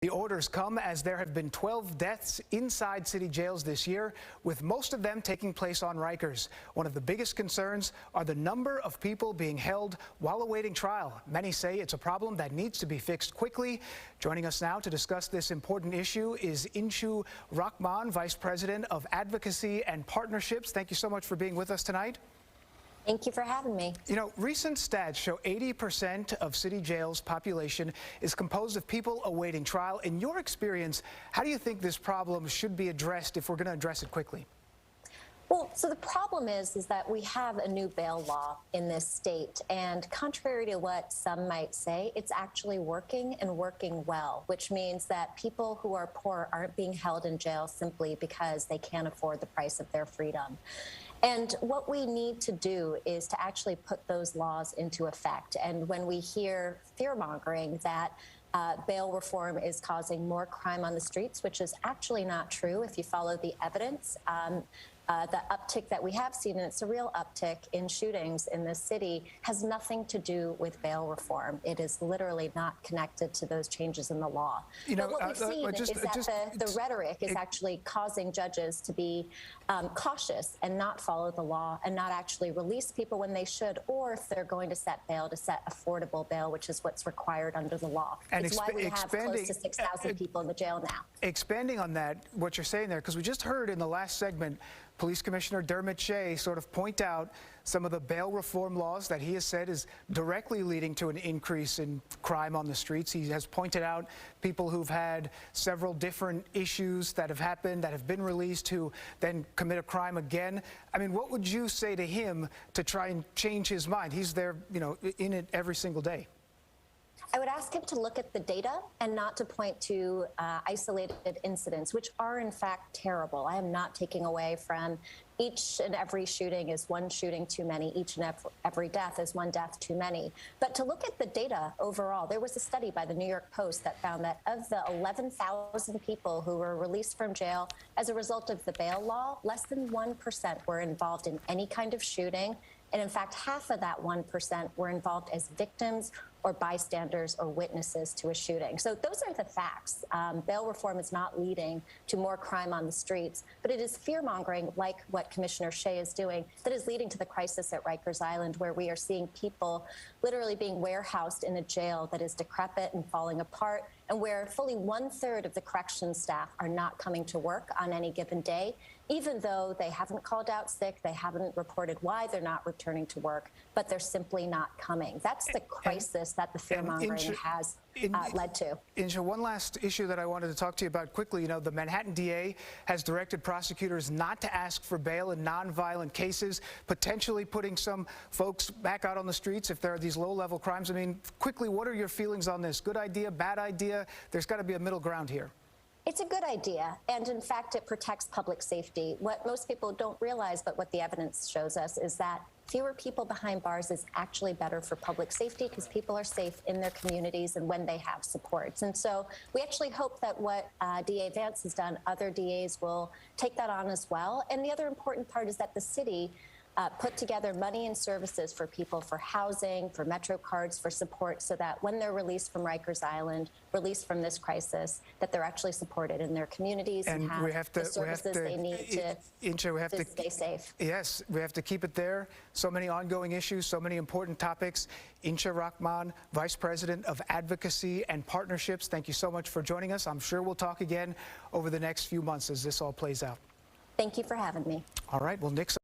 The orders come as there have been 12 deaths inside city jails this year, with most of them taking place on Rikers. One of the biggest concerns are the number of people being held while awaiting trial. Many say it's a problem that needs to be fixed quickly. Joining us now to discuss this important issue is Inshu Rahman, Vice President of Advocacy and Partnerships. Thank you so much for being with us tonight. Thank you for having me. You know, recent stats show 80% of city jails' population is composed of people awaiting trial. In your experience, how do you think this problem should be addressed if we're going to address it quickly? Well, so the problem is that we have a new bail law in this state, and contrary to what some might say, it's actually working and working well, which means that people who are poor aren't being held in jail simply because they can't afford the price of their freedom. And what we need to do is to actually put those laws into effect. And when we hear fear-mongering that bail reform is causing more crime on the streets, which is actually not true if you follow the evidence. The uptick that we have seen, and it's a real uptick in shootings in this city, has nothing to do with bail reform. It is literally not connected to those changes in the law. You know, but what we've seen is that the rhetoric is actually causing judges to be cautious and not follow the law and not actually release people when they should, or if they're going to set bail, to set affordable bail, which is what's required under the law. And it's why we have close to 6,000 people in the jail now. Expanding on that, what you're saying there, because we just heard in the last segment Police Commissioner Dermot Shea sort of point out some of the bail reform laws that he has said is directly leading to an increase in crime on the streets. He has pointed out people who've had several different issues that have happened, that have been released, who then commit a crime again. I mean, what would you say to him to try and change his mind? He's there, you know, in it every single day. I would ask him to look at the data and not to point to isolated incidents, which are in fact terrible. I am not taking away from each and every shooting is one shooting too many. Each and every death is one death too many. But to look at the data overall, there was a study by the New York Post that found that of the 11,000 people who were released from jail as a result of the bail law, less than 1% were involved in any kind of shooting. And in fact, half of that 1% were involved as victims or bystanders or witnesses to a shooting. So those are the facts. Bail reform is not leading to more crime on the streets, but it is fear-mongering, like what Commissioner Shea is doing, that is leading to the crisis at Rikers Island, where we are seeing people literally being warehoused in a jail that is decrepit and falling apart, and where fully 1/3 of the corrections staff are not coming to work on any given day, even though they haven't called out sick, they haven't reported why they're not returning to work, but they're simply not coming. That's the crisis that the fear-mongering has led to. Inshu, one last issue that I wanted to talk to you about quickly. You know, the Manhattan DA has directed prosecutors not to ask for bail in nonviolent cases, potentially putting some folks back out on the streets if there are these low-level crimes. I mean, quickly, what are your feelings on this? Good idea, bad idea? There's got to be a middle ground here. It's a good idea, and in fact, it protects public safety. What most people don't realize, but what the evidence shows us, is that fewer people behind bars is actually better for public safety, because people are safe in their communities and when they have supports. And so we actually hope that what DA Vance has done, other DAs will take that on as well. And the other important part is that the city put together money and services for people, for housing, for Metro cards, for support, so that when they're released from Rikers Island, released from this crisis, that they're actually supported in their communities and have the services they need to stay safe. Yes, we have to keep it there. So many ongoing issues, so many important topics. Inshu Rahman, Vice President of Advocacy and Partnerships, thank you so much for joining us. I'm sure we'll talk again over the next few months as this all plays out. Thank you for having me. All right, well, Nick.